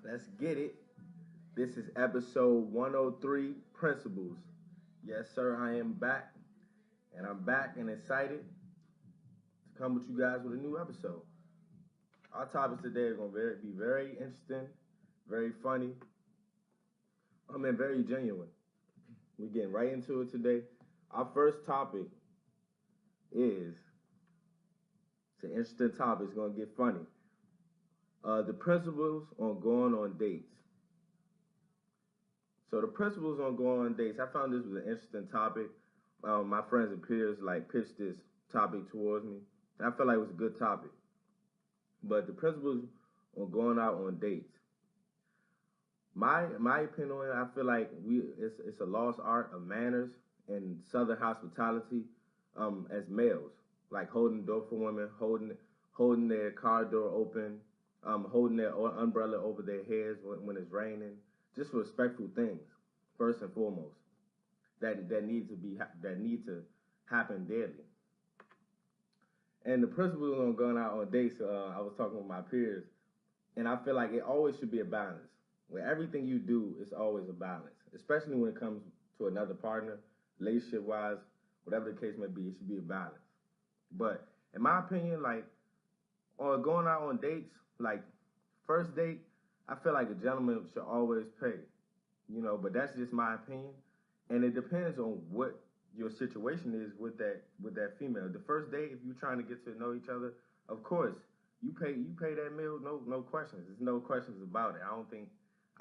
Let's get it. This is episode 103 Principles. Yes, sir, I am back. And I'm back and excited to come with you guys with a new episode. Our topics today are going to be very interesting, very funny, very genuine. We're getting right into it today. Our first topic is, it's an interesting topic. It's going to get funny. The principles on going on dates. So the principles on going on dates, I found this was an interesting topic. My friends and peers pitched this topic towards me, and I felt like it was a good topic. But the principles on going out on dates. My opinion on it, I feel like it's a lost art of manners and Southern hospitality as males, like holding the door for women, holding their car door open, holding their umbrella over their heads when it's raining. Just respectful things, first and foremost, that need to happen daily. And the principles on going out on dates, I was talking with my peers, and I feel like it always should be a balance. With everything you do, it's always a balance, especially when it comes to another partner, relationship-wise, whatever the case may be, it should be a balance. But in my opinion, on going out on dates, first date, I feel like a gentleman should always pay, but that's just my opinion. And it depends on what your situation is with that female. The first date, if you're trying to get to know each other, of course, you pay that meal, no questions. There's no questions about it. I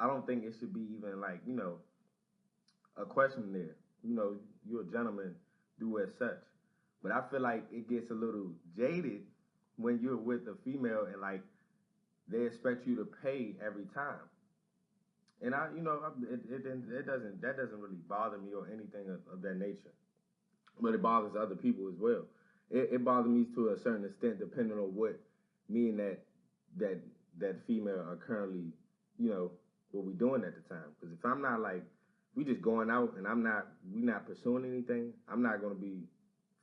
don't think it should be even a question there. You're a gentleman, do as such. But I feel like it gets a little jaded when you're with a female and they expect you to pay every time. And that doesn't really bother me or anything of that nature. But it bothers other people as well. It bothers me to a certain extent, depending on what me and that female are currently, what we doing at the time. Because if I'm not we just going out and we not pursuing anything, I'm not gonna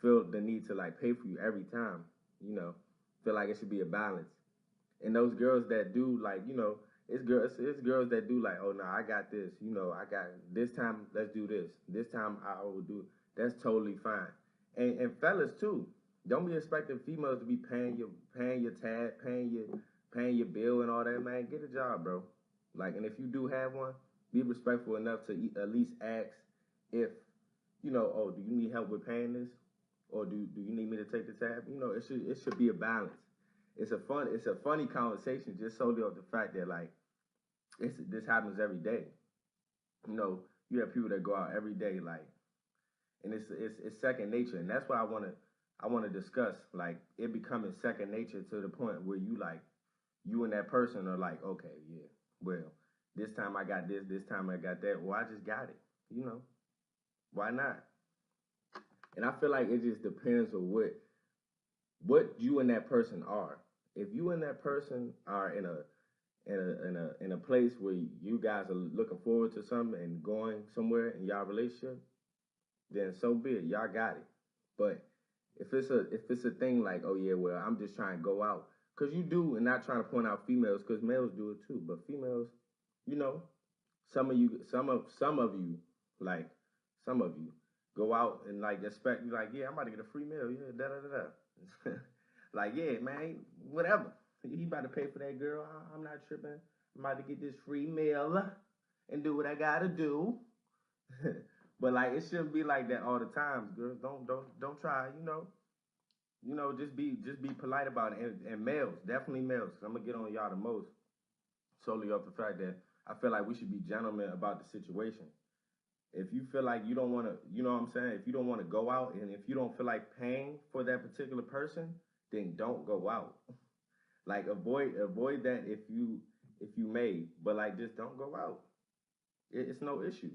feel the need to pay for you every time. Feel like it should be a balance. And those girls that do it's girls that do oh no, I got this, I got this time, let's do this. This time I will do it. That's totally fine. And fellas too, don't be expecting females to be paying your tab, paying your bill and all that, man. Get a job, bro. And if you do have one, be respectful enough to at least ask if, oh, do you need help with paying this? Or do you need me to take the tab? It should be a balance. It's a funny conversation just solely off the fact that this happens every day. You have people that go out every day and it's second nature, and that's what I wanna discuss, it becoming second nature to the point where you and that person are okay, yeah, well, this time I got this time I got that, well, I just got it, why not? And I feel like it just depends on what you and that person are. If you and that person are in a place where you guys are looking forward to something and going somewhere in y'all relationship, then so be it. Y'all got it. But if it's a thing oh yeah, well, I'm just trying to go out, because you do, and not trying to point out females, because males do it too. But females, some of you go out and expect you yeah, I'm about to get a free meal, yeah, da da da da. Yeah, man, whatever. He about to pay for that girl. I'm not tripping. I'm about to get this free meal and do what I gotta do. But it shouldn't be like that all the time, girls. Don't try. Just be polite about it. And males, definitely males. 'Cause I'm gonna get on y'all the most, solely off the fact that I feel like we should be gentlemen about the situation. If you feel like you don't want to, you know what I'm saying? If you don't want to go out, and if you don't feel like paying for that particular person, then don't go out. Avoid that if you may, but just don't go out. It's no issue,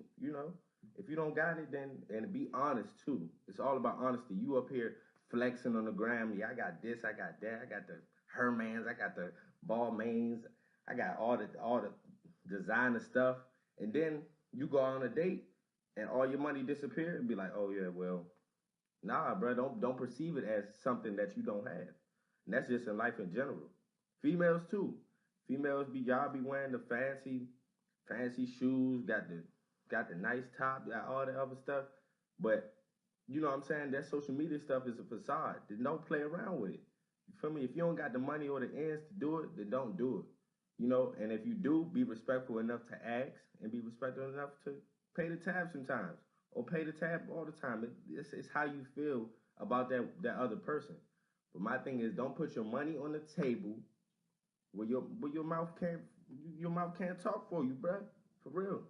If you don't got it, then, and be honest too. It's all about honesty. You up here flexing on the gram. Yeah, I got this, I got that, I got the Hermans, I got the Balmains, I got all the designer stuff, and then you go on a date and all your money disappear and be oh yeah, well, nah, bro, don't perceive it as something that you don't have. And that's just in life in general. Females too. Females y'all be wearing the fancy shoes, got the nice top, got all the other stuff. But you know what I'm saying? That social media stuff is a facade. Then don't play around with it. You feel me? If you don't got the money or the ends to do it, then don't do it. You know, and if you do, be respectful enough to ask and be respectful enough to pay the tab sometimes or pay the tab all the time. It's how you feel about that other person. But my thing is, don't put your money on the table where your mouth can't talk for you, bruh. For real.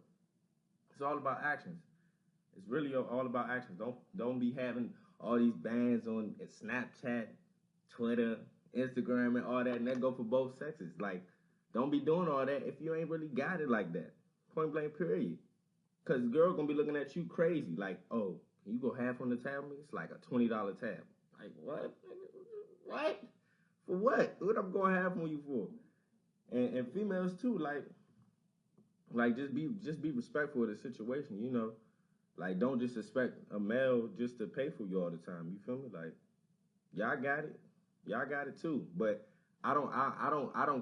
It's all about actions. It's really all about actions. Don't be having all these bans on Snapchat, Twitter, Instagram, and all that, and that go for both sexes. Like, don't be doing all that if you ain't really got it like that. Point blank, period. Because the girl gonna be looking at you crazy. Like, oh, can you go half on the tab? It's like a $20 tab. Like, what? What? For what? What I'm going half on you for? And females too, like just be respectful of the situation, you know. Like, don't just expect a male just to pay for you all the time. You feel me? Like, y'all got it too. But I don't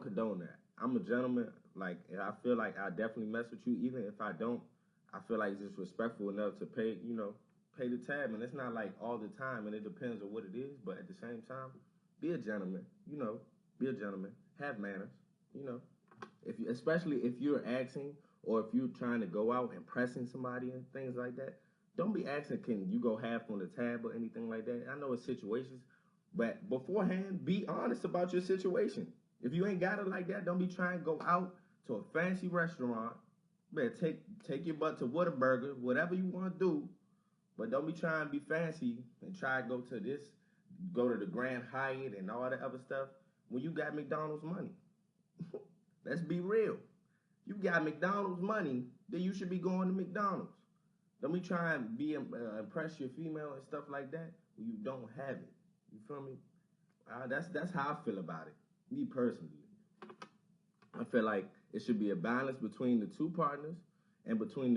condone that. I'm a gentleman. Like, I feel like I definitely mess with you. Even if I don't, I feel like it's just respectful enough to pay the tab. And it's not like all the time, and it depends on what it is. But at the same time, be a gentleman. You know, be a gentleman. Have manners. You know, especially if you're asking or if you're trying to go out and pressing somebody and things like that, don't be asking, can you go half on the tab or anything like that. I know it's situations, but beforehand, be honest about your situation. If you ain't got it like that, don't be trying to go out to a fancy restaurant. Man, take your butt to Whataburger, whatever you want to do, but don't be trying to be fancy and try to go to the Grand Hyatt and all that other stuff when you got McDonald's money. Let's be real. You got McDonald's money, then you should be going to McDonald's. Don't be trying to impress your female and stuff like that when you don't have it. You feel me? That's how I feel about it. Me personally, I feel like it should be a balance between the two partners and between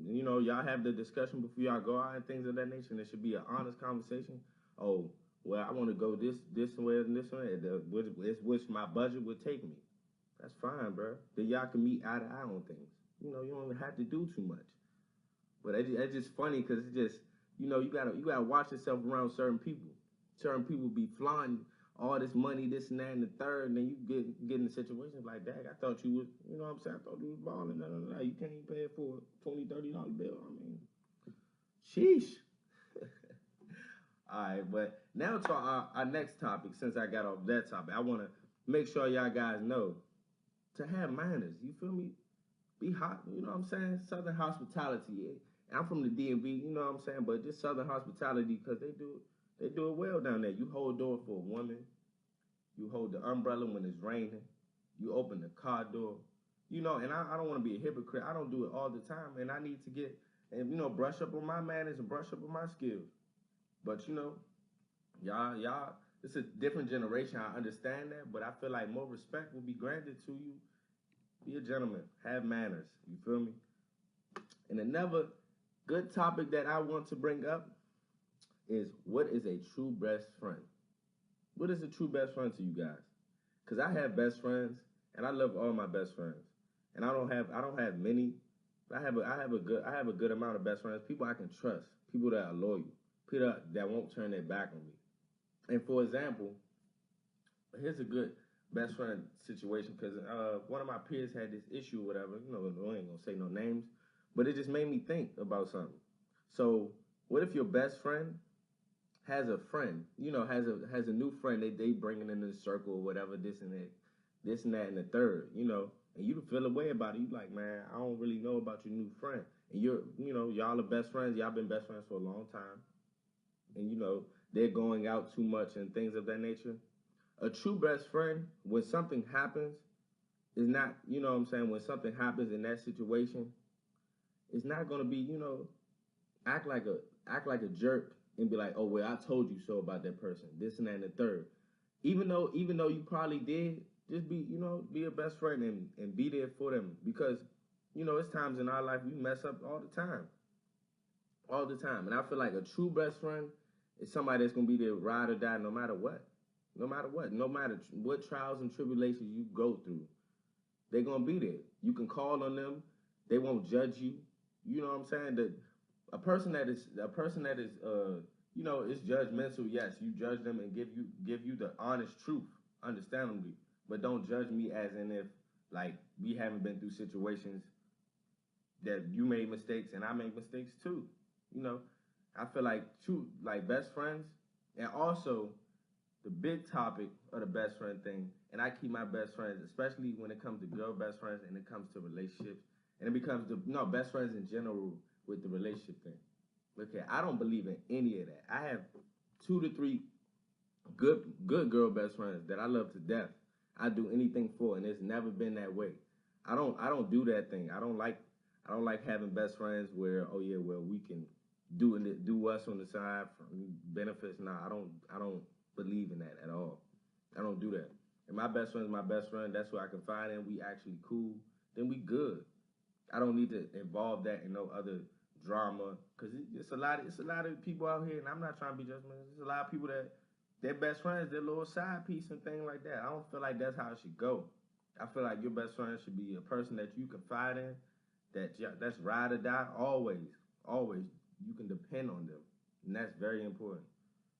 y'all have the discussion before y'all go out and things of that nature. And it should be an honest conversation. Oh, well, I want to go this way and this way, which my budget would take me. That's fine, bro. Then y'all can meet eye to eye on things. You know, you don't even have to do too much. But it's just funny because it's just, you gotta watch yourself around certain people. Certain people be flaunting all this money, this and that, and the third, and then you get in situations like that. I thought you was, you know what I'm saying? I thought you was balling. No. You can't even pay it for a $20, $30 bill. I mean, sheesh. All right, but now to our next topic. Since I got off that topic, I want to make sure y'all guys know to have manners. You feel me? Be hot. You know what I'm saying? Southern hospitality. I'm from the DMV. You know what I'm saying? But just Southern hospitality, because they do it well down there. You hold door for a woman. You hold the umbrella when it's raining. You open the car door. You know, and I don't want to be a hypocrite. I don't do it all the time, and I need to get and brush up on my manners and brush up on my skills. But y'all, it's a different generation. I understand that, but I feel like more respect will be granted to you. Be a gentleman. Have manners. You feel me? And another good topic that I want to bring up is, what is a true best friend? What is a true best friend to you guys? Because I have best friends, and I love all my best friends. And I don't have many. But I have a good amount of best friends. People I can trust. People that are loyal. People that won't turn their back on me. And for example, here's a good best friend situation, because one of my peers had this issue or whatever. You know, I ain't gonna say no names, but it just made me think about something. So what if your best friend has a friend, has a new friend they bringing in the circle or whatever, this and that and the third, and you feel a way about it. You like, man, I don't really know about your new friend, and y'all are best friends. Y'all been best friends for a long time, and they're going out too much and things of that nature. A true best friend, when something happens, is not, when something happens in that situation, it's not gonna be, act like a jerk and be like, oh, well, I told you so about that person, this and that and the third. Even though you probably did, just be a best friend and be there for them, because, it's times in our life we mess up all the time. All the time. And I feel like a true best friend is somebody that's gonna be there ride or die no matter what. No matter what trials and tribulations you go through, they're gonna be there. You can call on them. They won't judge you. You know what I'm saying? A person that is is judgmental. Yes, you judge them and give you the honest truth, understandably, but don't judge me as in if like we haven't been through situations that you made mistakes and I make mistakes too. You know, I feel like best friends, and also the big topic of the best friend thing. And I keep my best friends, especially when it comes to girl best friends and it comes to relationships, and it becomes best friends in general with the relationship thing. Okay, I don't believe in any of that. I have 2 to 3 good girl best friends that I love to death. I do anything for, and it's never been that way. I don't do that thing. I don't like having best friends where we can do us on the side for benefits. Nah, I don't believe in that at all. I don't do that. And my best friend is my best friend. That's who I confide in. We actually cool. Then we good. I don't need to involve that in no other drama, because it's a lot of people out here, and I'm not trying to be judgmental. There's a lot of people that their best friends, their little side piece and things like that. I don't feel like that's how it should go. I feel like your best friend should be a person that you confide in, that's ride or die always. Always. You can depend on them. And that's very important.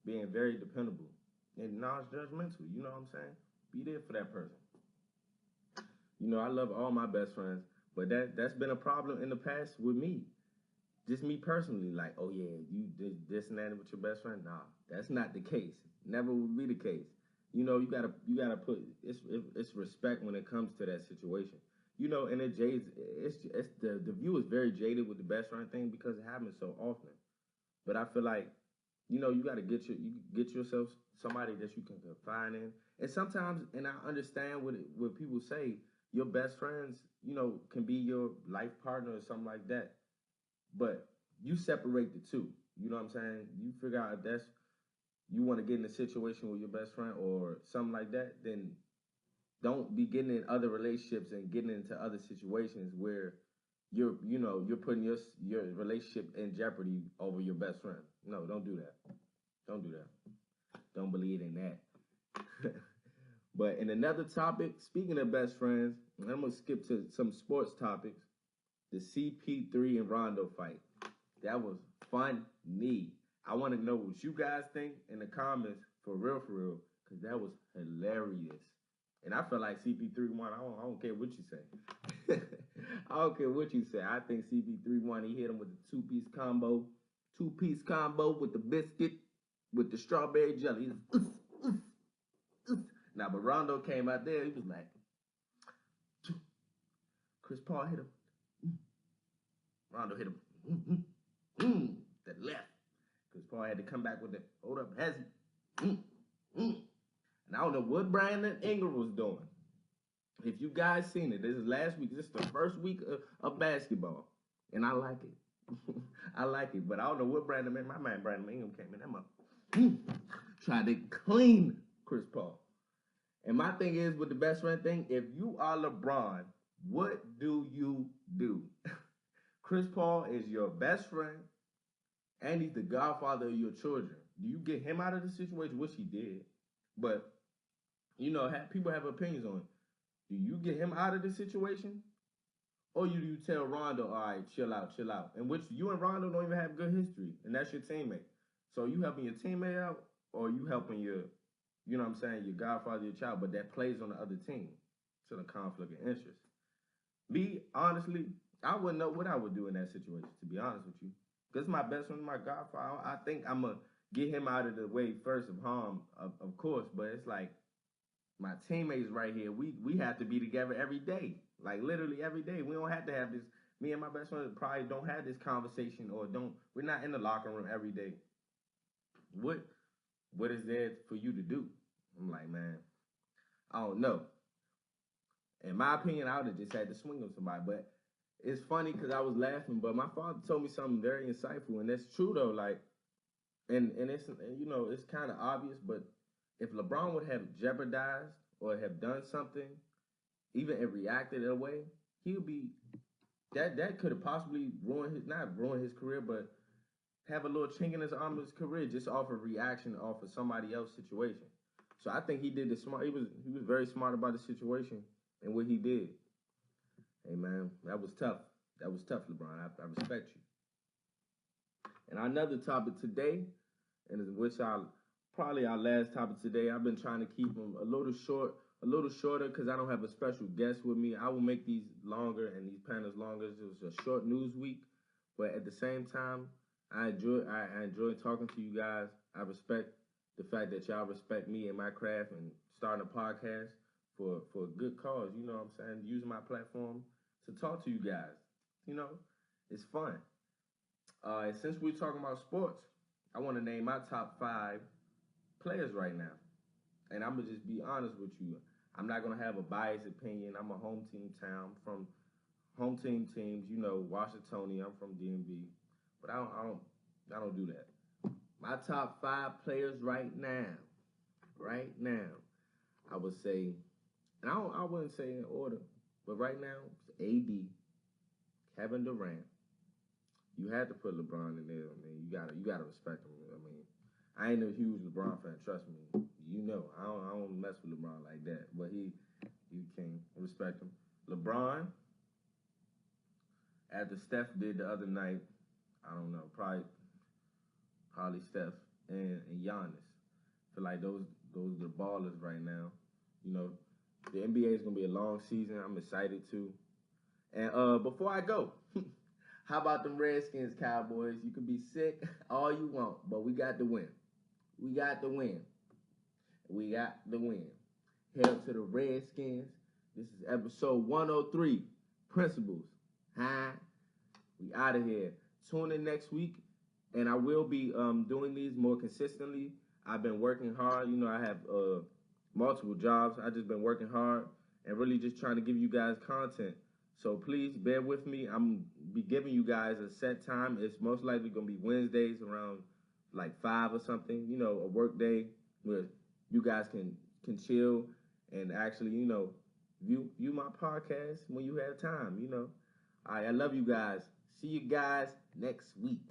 Being very dependable. And non-judgmental, you know what I'm saying? Be there for that person. You know, I love all my best friends, but that's been a problem in the past with me. Just me personally, like, oh yeah, you did this and that with your best friend. Nah, that's not the case. Never will be the case. You know, you gotta put it's respect when it comes to that situation. You know, and it's the view is very jaded with the best friend thing because it happens so often. But I feel like, you gotta get yourself somebody that you can confide in. And sometimes, and I understand what people say, your best friends, can be your life partner or something like that. But you separate the two. You know what I'm saying? You figure out if you want to get in a situation with your best friend or something like that, then don't be getting in other relationships and getting into other situations where you're putting your relationship in jeopardy over your best friend. No, don't do that. Don't do that. Don't believe in that. But in another topic, speaking of best friends, I'm gonna skip to some sports topics. The CP3 and Rondo fight. That was funny. I want to know what you guys think in the comments, for real, because that was hilarious. And I feel like CP3 won. I don't care what you say. I don't care what you say. I think CP3 won. He hit him with the two-piece combo. Two-piece combo with the biscuit, with the strawberry jelly. Now, but Rondo came out there. He was like, Chris Paul hit him. Rondo hit him. The left. Chris Paul had to come back with the hold up, has he? And I don't know what Brandon Ingram was doing. If you guys seen it, this is last week. This is the first week of basketball. And I like it. I like it. But I don't know what my man Brandon Ingram came in. Tried to clean Chris Paul. And my thing is with the best friend thing, if you are LeBron, what do you do? Chris Paul is your best friend, and he's the godfather of your children. Do you get him out of the situation? Which he did. But, people have opinions on it. Do you get him out of the situation? Or do you tell Rondo, all right, chill out. In which you and Rondo don't even have good history, and that's your teammate. So you helping your teammate out, or you helping your godfather, your child, but that plays on the other team. So the conflict of interest. Me, honestly, I wouldn't know what I would do in that situation, to be honest with you. Because my best friend, my godfather, I think I'm going to get him out of the way first of harm, of course. But it's like, my teammates right here, we have to be together every day. Like, literally every day. We don't have to have this. Me and my best friend probably don't have this conversation we're not in the locker room every day. What is there for you to do? I'm like, man, I don't know. In my opinion, I would have just had to swing on somebody. But it's funny because I was laughing, but my father told me something very insightful, and that's true though. Like, and it's it's kind of obvious, but if LeBron would have jeopardized or have done something, even if reacted in a way, he would be that could have possibly not ruined his career, but have a little chink in his arm of his career just off of reaction off of somebody else's situation. So I think he did the smart. He was very smart about the situation and what he did. man. That was tough. That was tough, LeBron. I respect you. And another topic today, and which probably our last topic today. I've been trying to keep them a little shorter, because I don't have a special guest with me. I will make these longer and these panels longer. It was a short news week, but at the same time, I enjoy talking to you guys. I respect the fact that y'all respect me and my craft and starting a podcast for a good cause. You know what I'm saying? Using my platform to talk to you guys. You know, it's fun. And since we're talking about sports, I want to name my top 5 players right now. And I'm going to just be honest with you. I'm not going to have a biased opinion. I'm a home team town from home teams, you know, Washingtonian. I'm from DMV. But I don't do that. My top 5 players right now, I would say, and I wouldn't say in order, but right now, it's AD, Kevin Durant. You had to put LeBron in there. I mean, you gotta respect him. I mean, I ain't a huge LeBron fan. Trust me. You know, I don't mess with LeBron like that. But you can respect him. LeBron, after Steph did the other night, I don't know, probably Steph and Giannis. I feel like those are the ballers right now. You know, the NBA is gonna be a long season. I'm excited too. And before I go. How about them Redskins, Cowboys? You can be sick all you want, but we got the win. We got the win. We got the win. Hail to the Redskins. This is episode 103, Principles. Huh? We out of here. Tune in next week, and I will be doing these more consistently. I've been working hard. You know, I have multiple jobs. I've just been working hard and really just trying to give you guys content. So please bear with me. I'm be giving you guys a set time. It's most likely going to be Wednesdays around like 5 or something, you know, a work day where you guys can chill and actually, you know, view my podcast when you have time, you know. All right, I love you guys. See you guys next week.